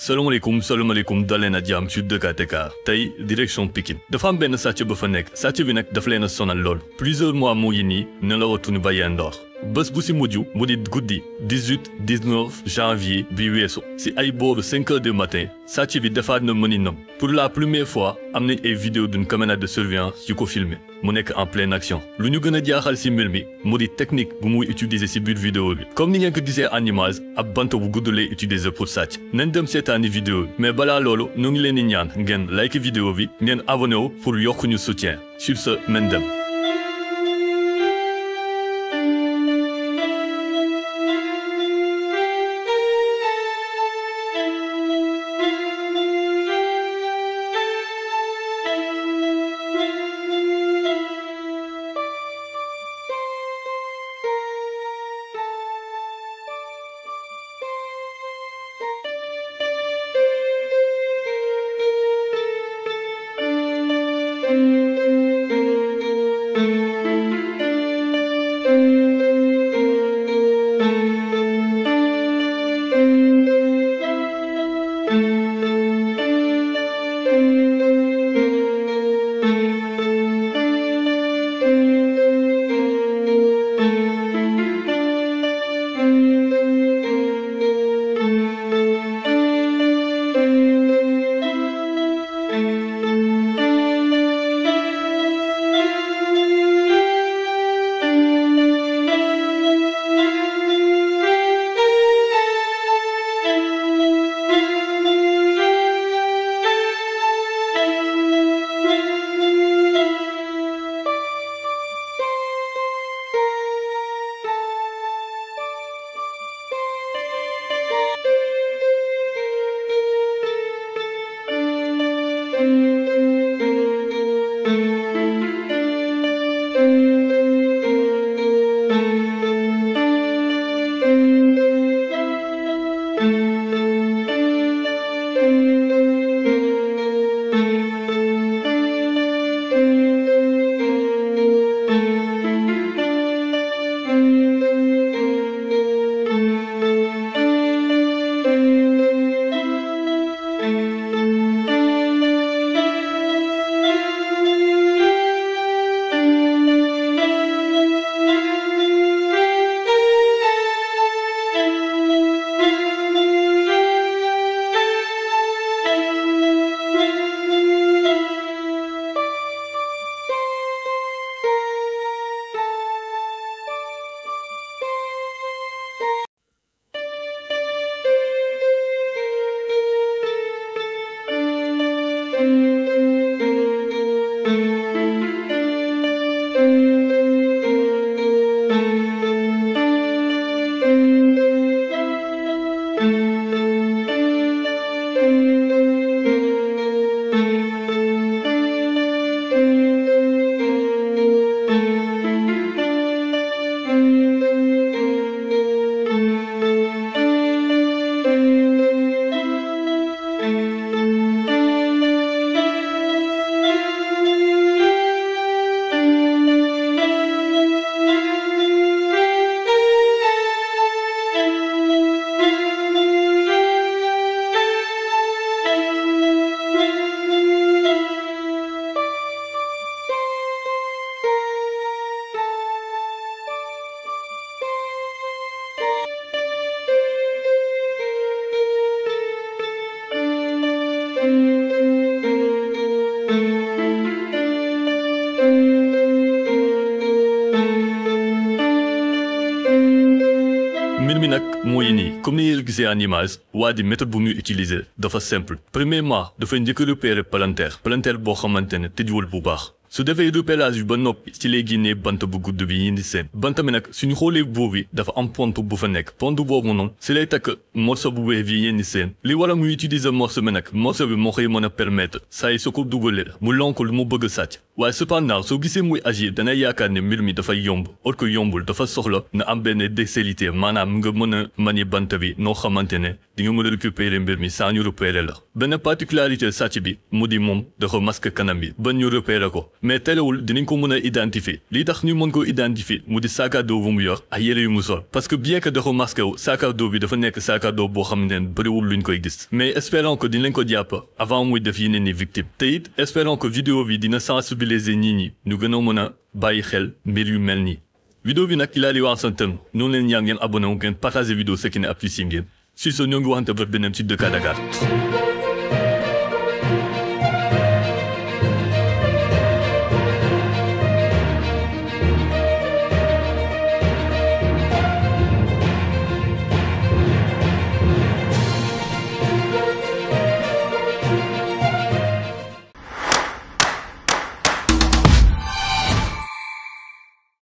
salaamaaleykum daleen a jàmm ci Dakar tey direction Pikine dafa am benn sàcc ba fa nekk sàcc bi nag dafa leen a sonal lool plusieurs mois mu ngi nii nelawatuñu ba yendoor bés bu si mujj mu di guddi 18-19 janvier bi weesu si ay booru 5 heures du matin sàcc bi defaat na mëninam pour la première fois am nañ ay vidéo d'une caméra de surveillance yu ko filmé mu nekk en pleine action lu ñu gën a jaaxal si mbir mi mu di technique bu muy utiliser si biir vidéo bi comme ni ngeen ko gisee en image ab bant bu gudd lay utiliser pour sàcc nañ dem seetaani vidéo bi mais balaa loolu ñu ngi leen di ñaan ngeen like vidéo bi ngeen abonné wu pour yokk ñu soutien sur ce nañ dem. mbir mi nag mooy nii comme ni ngeen gisee en image waa di méthode bu muy utiliser dafa simple premièrement dafay njëkk a repérer palanteer boo xamante ne tëjuwul bu baax su defee repérage bi ba noppi ci lay génnee bant bu gudd bi yindi seen bant mi nag suñu xoolee buur bi dafa am pont bu fa nekk pont boobu noonu si lay takk morceau bu weex bi yindi seen li waral muy utiliser morceau bi nag morceau bi moo koy mën a permettre saa yi su ko dugalee mu lonk lu mu bëgg a sàcc waaye cependant soo gisee muy agir dana yaakaar ne mbir mi dafay yomb or que yombul dafa soxla na am benn dextérité maanaam nga mën a manier bant bi noo xamante ne di nga mën a récupérer mbir mi sans ñu repérer la benn particularité sàcc bi mu di moom dafa masque kanam bi ba ñu repérer ko mais terewul dinañ ko mën a identifier li tax ñu mën ko identifier mu di sac à dos bu mu yor ak yére yu mu sol parce que bien que dafa masque wu sac à dos bi dafa nekk sac à dos boo xam ne bëriwul luñ koy gis mais espérons que dinañ ko jàpp avant muy def yeneen ni victime te it espérons que vidéo bi dina sensibiliser nit ñi ñu gën a mën a bàyyi xel mbir yu mel nii vidéo bi nag il a di wax en terme noonu leen ñaan ngeen abonné wu ngeen partager vidéo ce qui n'est apprécié ngeen sur ce ñoo ngi waxante ba beneen ci Dakar